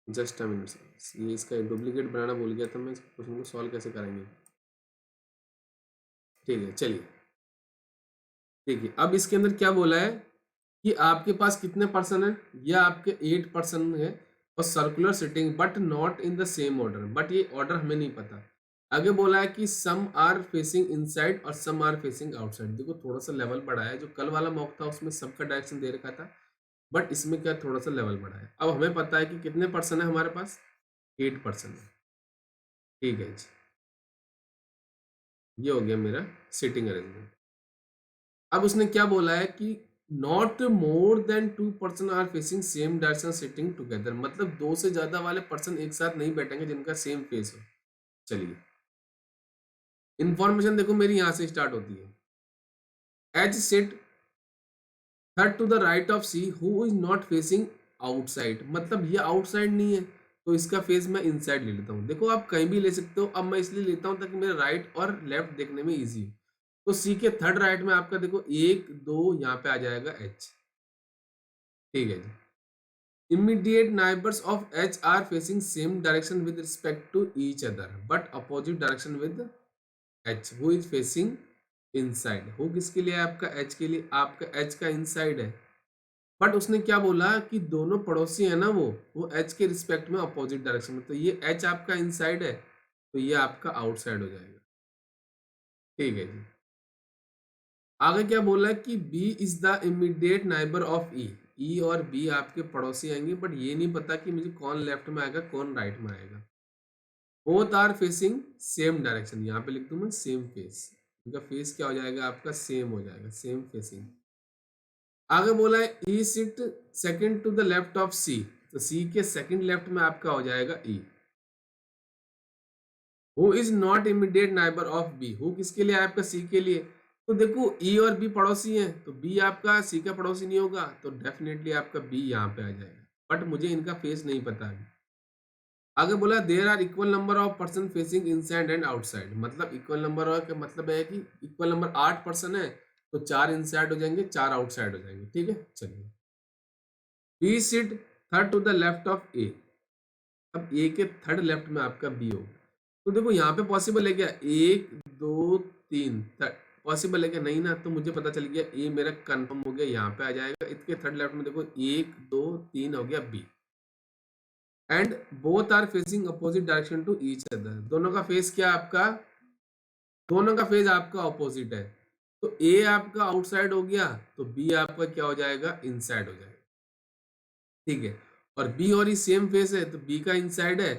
जस्ट अ मिनट, ये इसका डुप्लीकेट बनाना भूल गया था मैं। इस क्वेश्चन को सॉल्व कैसे करेंगे, ठीक है चलिए। देखिए अब इसके अंदर क्या बोला है कि आपके पास कितने पर्सन है, ये आपके 8 पर्सन है, और circular sitting but not in the same order, but ये ऑर्डर हमें नहीं पता। आगे बोला है कि सम आर फेसिंग इनसाइड और सम आर फेसिंग आउटसाइड। देखो थोड़ा सा लेवल बढ़ा है, जो कल वाला मॉक था उसमें सबका डायरेक्शन दे रखा था, बट इसमें क्या थोड़ा सा लेवल बढ़ा है। अब हमें पता है कि कितने पर्सन है हमारे पास, 8 पर्सन है, ठीक है जी। ये हो गया मेरा सिटिंग अरेंजमेंट। अब उसने क्या बोला है कि not more than 2 person are facing same direction sitting together, मतलब 2 से ज्यादा वाले पर्सन एक साथ नहीं बैठेंगे जिनका सेम फेस हो। चलिए इंफॉर्मेशन देखो मेरी यहां से स्टार्ट होती है। H sit third to the right of C who is not facing outside, मतलब ये आउटसाइड नहीं है, तो इसका फेस मैं इनसाइड ले लेता हूँ। देखो आप कहीं भी ले सकते हो, अब मैं इसलिए लेता हूँ ताकि मेरा राइट और लेफ्ट देखने में इजी हो। तो सी के थर्ड राइट में आपका देखो 1 2 यहाँ पे आ जाएगा एच, ठीक है जी। Immediate neighbors of H are facing same direction with respect to each other, but opposite direction with H, who is facing inside। who किसके लिए है आपका, H के लिए, आपका H का inside है। बट उसने क्या बोला कि दोनों पड़ोसी है ना वो H के रिस्पेक्ट में अपोजिट डायरेक्शन में, तो ये H आपका इनसाइड है, तो ये आपका आउटसाइड हो जाएगा, ठीक है जी। आगे क्या बोला कि B is the immediate neighbour of E, E और B आपके पड़ोसी आएंगे, बट ये नहीं पता कि मुझे कौन लेफ्ट में आएगा कौन राइट में आएगा। Both are facing same direction, यहाँ पे लिख दूं मैं सेम फेस, इनका फेस क्या हो जाएगा आपका, सेम हो जाएगा, सेम फेसिंग। आगे बोला है E sit second to the left of C, तो C के सेकंड लेफ्ट में आपका हो जाएगा E। Who is not immediate neighbour of B, who किसके लिए आपका C के लिए, तो देखो E और B पड़ोसी हैं, तो B आपका C का पड़ोसी नहीं होगा, तो डेफिनेटली आपका B यहाँ पे आ जाएगा, बट मुझे इनका फेस नहीं पता है। आगे बोला there are equal number of person facing inside and outside, मतलब इक्वल नंबर का मतलब है कि इक्वल नंबर 8 पर्सन है, तो 4 इनसाइड हो जाएंगे 4 आउटसाइड हो जाएंगे, ठीक है। चलिए B sit third to the left of A, अब ए के थर्ड लेफ्ट में आपका बी होगा, तो देखो यहाँ पे पॉसिबल है क्या, 1 2 3 पॉसिबल है क्या, नहीं ना, तो मुझे पता चल गया ए मेरा कंफर्म हो गया, यहाँ पे आ जाएगा। इसके थर्ड लेफ्ट में देखो 1 2 3 हो गया B, and both are facing opposite direction to each other, दोनों का फेस क्या आपका, दोनों का फेस आपका ऑपोजिट है, तो ए आपका आउटसाइड हो गया, तो बी आपका क्या हो जाएगा, इनसाइड हो जाएगा। ठीक है, और बी और ई सेम फेस है, तो बी का इनसाइड है,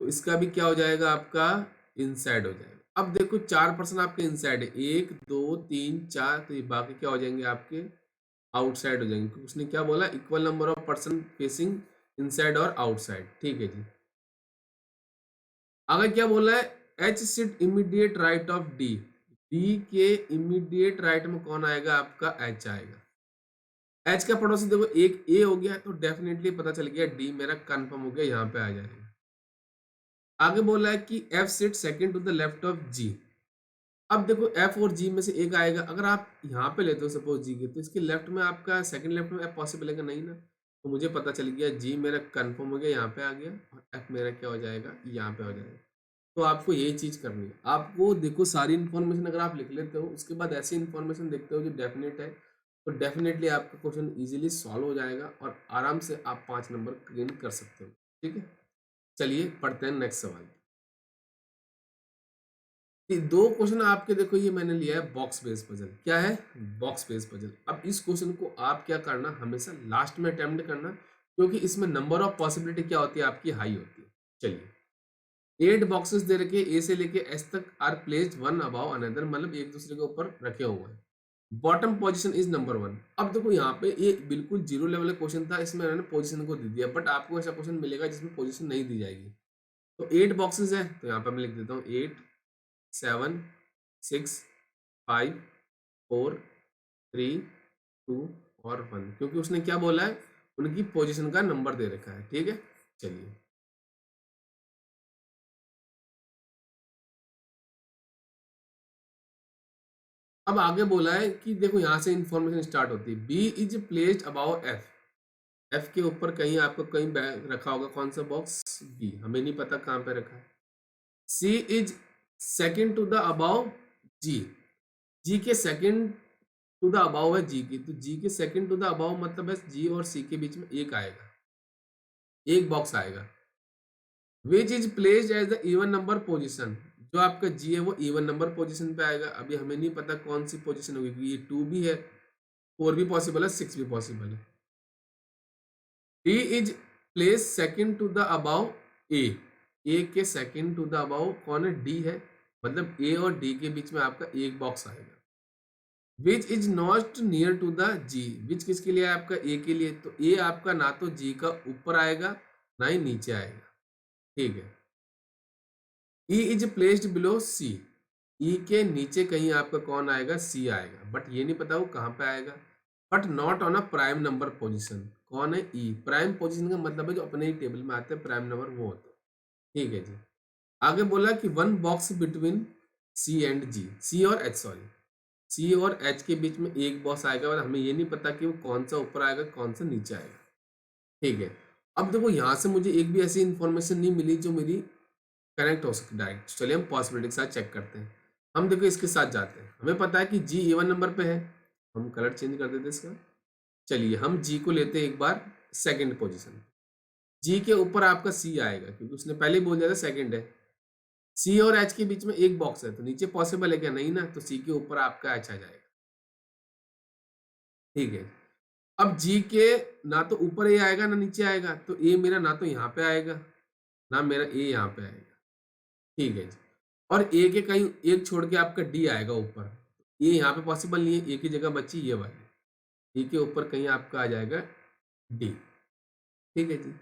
तो इसका भी क्या हो जाएगा, आपका इनसाइड हो जाएगा। अब देखो 4% आपके इनसाइड है, 1 2 3 4, तो ये बाकी क्या हो जाएंगे, आपके आउटसाइड हो जाएंगे, क्योंकि उसने क्या बोला, equal number of person facing inside और आउटसाइड। ठीक है जी। आगे क्या बोला है, H sit immediate right of D, D के इमीडिएट राइट में कौन आएगा, आपका एच आएगा। एच का पड़ोसी देखो एक ए हो गया, तो डेफिनेटली पता चल गया डी मेरा कंफर्म हो गया, यहाँ पे आ जाएगा। आगे बोला है कि F sit second to the left of G. अब देखो एफ और जी में से एक आएगा, अगर आप यहाँ पे लेते हो सपोज जी के, तो इसके लेफ्ट में आपका सेकंड लेफ्ट में एफ पॉसिबल है कि नहीं ना, तो मुझे पता चल गया जी मेरा कंफर्म हो गया, यहाँ पे आ गया, और एफ मेरा क्या हो जाएगा, यहाँ पे हो जाएगा। तो आपको यही चीज करनी है, आपको देखो सारी इन्फॉर्मेशन अगर आप लिख लेते हो, उसके बाद ऐसी इन्फॉर्मेशन देखते हो जो डेफिनेट है, तो डेफिनेटली आपका क्वेश्चन इजीली सॉल्व हो जाएगा और आराम से आप 5 नंबर गेन कर सकते हो। ठीक है, चलिए पढ़ते हैं नेक्स्ट सवाल। ये 2 क्वेश्चन आपके देखो, ये मैंने लिया है बॉक्स बेस पजल। क्या है, बॉक्स बेस पजल। अब इस क्वेश्चन को आप क्या करना, हमेशा लास्ट में अटेम्प्ट करना, क्योंकि इसमें नंबर ऑफ पॉसिबिलिटी क्या होती है, आपकी हाई होती है। चलिए, 8 बॉक्सेस दे रखे, ए से लेके एस तक are placed one above another, मतलब एक दूसरे के ऊपर रखे हुए हैं। Bottom position is number 1। अब देखो यहाँ पे ये बिल्कुल जीरो लेवल का क्वेश्चन था, इसमें मैंने पोजीशन को दे दिया, बट आपको ऐसा क्वेश्चन मिलेगा जिसमें पोजीशन नहीं दी जाएगी। तो 8 बॉक्सेस है, तो यहाँ पे मैं लिख देता हूँ 8 7 6 5 4 3 2 और 1, क्योंकि उसने क्या बोला है, उनकी पोजीशन का नंबर दे रखा है। ठीक है, चलिए अब आगे बोला है कि देखो यहाँ से इंफॉर्मेशन स्टार्ट होती है, B is placed above F, F के ऊपर कहीं आपको कहीं रखा होगा, कौन सा बॉक्स, बी, हमें नहीं पता कहाँ पे रखा है। C is second to the above G, G के सेकंड टू द अबाउ है जी की, तो जी के सेकंड टू द अबाउ मतलब है जी और सी के बीच में एक आएगा, एक बॉक्स आएगा। Which is placed as the even number position, जो आपका जी है वो इवन नंबर पोजिशन पे आएगा। अभी हमें नहीं पता कौन सी पोजिशन होगी, क्योंकि ये 2 भी है, 4 भी पॉसिबल है, 6 भी पॉसिबल है। D is place second to the above A, A के सेकंड टू द अबाउ कौन है, डी है, मतलब ए और डी के बीच में आपका एक बॉक्स आएगा। Which is not near to the G, which किसके लिए है, आपका ए के लिए, तो ए आपका ना तो जी का ऊपर आएगा ना ही नीचे आएगा। ठीक है, ई इज प्लेस्ड बिलो सी, ई के नीचे कहीं आपका कौन आएगा, सी आएगा, बट ये नहीं पता वो कहाँ पे आएगा। But not on a prime number position, कौन है, ई, प्राइम पोजीशन का मतलब है जो अपने ही टेबल में आते हैं प्राइम नंबर वो होते हैं। ठीक है जी। आगे बोला कि one box between C and G, C और एच, सॉरी, सी और एच के बीच में एक बॉक्स आएगा, और हमें ये नहीं पता कि वो कौन सा ऊपर आएगा कौन सा नीचे आएगा। ठीक है, अब देखो यहाँ से मुझे एक भी ऐसी इंफॉर्मेशन नहीं मिली जो मेरी कनेक्ट हो सके डायरेक्ट। चलिए हम पॉसिबिलिटी के साथ चेक करते हैं। हम देखो इसके साथ जाते हैं, हमें पता है कि जी इवन नंबर पे है, हम कलर चेंज कर देते हैं इसका। चलिए हम जी को लेते हैं एक बार सेकंड पोजीशन, जी के ऊपर आपका सी आएगा, क्योंकि उसने पहले ही बोल दिया था सेकंड है। सी और एच के बीच में एक बॉक्स है, तो नीचे पॉसिबल है क्या, नहीं ना, तो सी के ऊपर आपका एच आ जाएगा। ठीक है, अब जी के ना तो ऊपर ए आएगा ना नीचे आएगा, तो ए मेरा ना तो यहाँ पे आएगा ना मेरा ए यहाँ पे आएगा। ठीक है जी, और ए के कहीं एक छोड़ के आपका डी आएगा ऊपर, ये यहाँ पे पॉसिबल नहीं है, ए की जगह बची ये वाली, ए के ऊपर कहीं आपका आ जाएगा डी। ठीक है जी,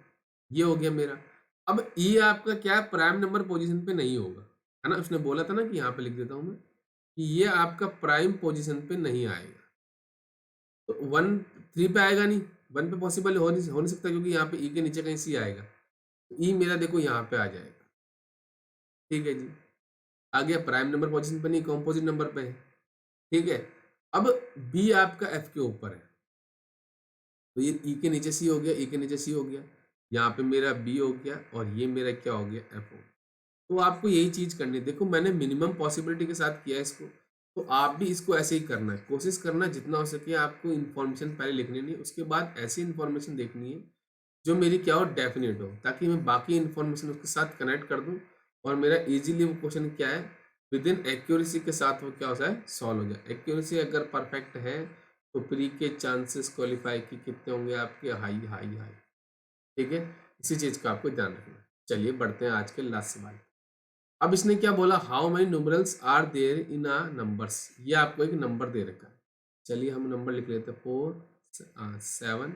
ये हो गया मेरा। अब ई आपका क्या प्राइम नंबर पोजीशन पे नहीं होगा, है ना, उसने बोला था ना कि यहाँ पे लिख देता हूँ मैं कि ये आपका प्राइम पोजीशन पे नहीं आएगा, तो 1 3 पे आएगा नहीं, 1 पे पॉसिबल हो नहीं सकता, क्योंकि यहाँ पे ई के नीचे कहीं सी आएगा, तो ई मेरा देखो यहाँ पे आ जाएगा। ठीक है जी, आ गया, प्राइम नंबर पोजीशन पे नहीं, कॉम्पोजिट नंबर पे है। ठीक है, अब बी आपका एफ के ऊपर है, तो ये ई के नीचे सी हो गया, ई के नीचे सी हो गया, यहाँ पे मेरा बी हो गया, और ये मेरा क्या हो गया, एफ हो गया। तो आपको यही चीज करनी है, देखो मैंने मिनिमम पॉसिबिलिटी के साथ किया है इसको, तो आप भी इसको ऐसे ही करना है, कोशिश करना जितना हो सके आपको इन्फॉर्मेशन पहले लिखनी नहीं, उसके बाद ऐसी इन्फॉर्मेशन देखनी है जो मेरी क्या हो, डेफिनेट हो, ताकि मैं बाकी इन्फॉर्मेशन उसके साथ कनेक्ट कर दूं, और मेरा इजीली वो क्वेश्चन क्या है, विद इन एक्यूरेसी के साथ वो क्या होता है, सॉल्व हो जाए। एक्यूरेसी अगर परफेक्ट है तो प्री के चांसेस क्वालिफाई के कितने होंगे आपके, हाई हाई हाई। ठीक है, इसी चीज का आपको ध्यान रखना है। चलिए बढ़ते हैं आज के लास्ट सवाल। अब इसने क्या बोला, how many numerals are there in a numbers. ये आपको एक नंबर दे रखा है। चलिए हम नंबर लिख लेते हैं 4 7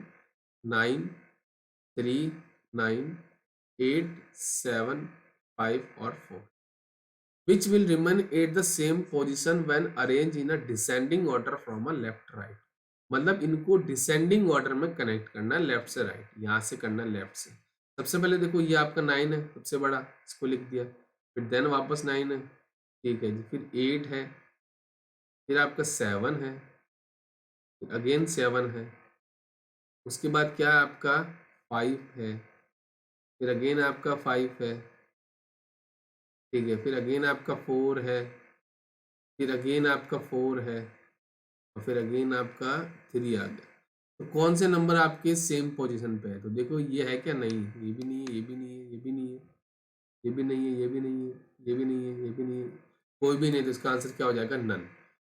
9 3 9 8 7 5 और 4 which will remain at the same position when arranged in a descending order from a left right। मतलब इनको डिसेंडिंग ऑर्डर में कनेक्ट करना है, लेफ्ट से राइट, यहाँ से करना है लेफ्ट से। सबसे पहले देखो ये आपका 9 है सबसे बड़ा, इसको लिख दिया, फिर देन वापस 9 है, ठीक है जी, फिर 8 है, फिर आपका 7 है, फिर अगेन 7 है, उसके बाद क्या है आपका 5 है, फिर अगेन आपका 5 है, ठीक है, फिर अगेन आपका 4 है, फिर अगेन आपका 4 है, और फिर अगेन आपका 3 आ गया। तो कौन से नंबर आपके सेम पोजीशन पे है, तो देखो ये है क्या, नहीं, ये भी नहीं है, ये भी नहीं है, ये भी नहीं है, ये भी नहीं है, ये भी नहीं है, ये भी नहीं है, ये भी नहीं है, कोई भी नहीं, तो इसका आंसर क्या हो जाएगा, नन।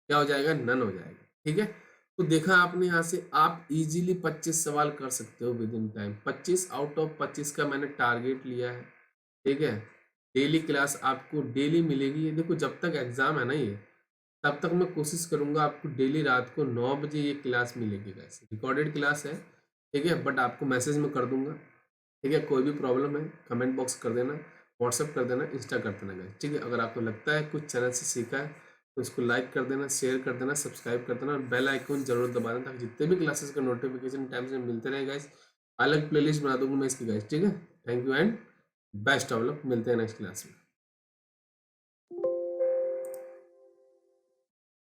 क्या हो जाएगा, नन हो जाएगा। ठीक है, तो देखा आपने, यहाँ से आप इजीली 25 सवाल कर सकते हो with in time. 25 out of 25 का मैंने टारगेट लिया है। ठीक है, डेली क्लास आपको डेली मिलेगी। ये देखो जब तक एग्जाम है ना, ये तब तक मैं कोशिश करूंगा आपको डेली रात को 9 बजे ये क्लास मिलेगी। वैसे रिकॉर्डेड क्लास है, ठीक है, बट आपको मैसेज में कर दूंगा। ठीक है, कोई भी प्रॉब्लम है कमेंट बॉक्स कर देना, व्हाट्सअप कर देना, इंस्टा कर देना गाइस। ठीक है, अगर आपको लगता है कुछ चैनल से सीखा है तो इसको लाइक कर देना, शेयर कर देना, सब्सक्राइब कर देना और बेल आइकन जरूर दबा देना, ताकि जितने भी क्लासेस का नोटिफिकेशन टाइम से मिलते रहे गाइस। अलग प्लेलिस्ट बना दूंगा मैं इसकी गाइस। ठीक है, thank you and best of luck, मिलते हैं नेक्स्ट क्लास में।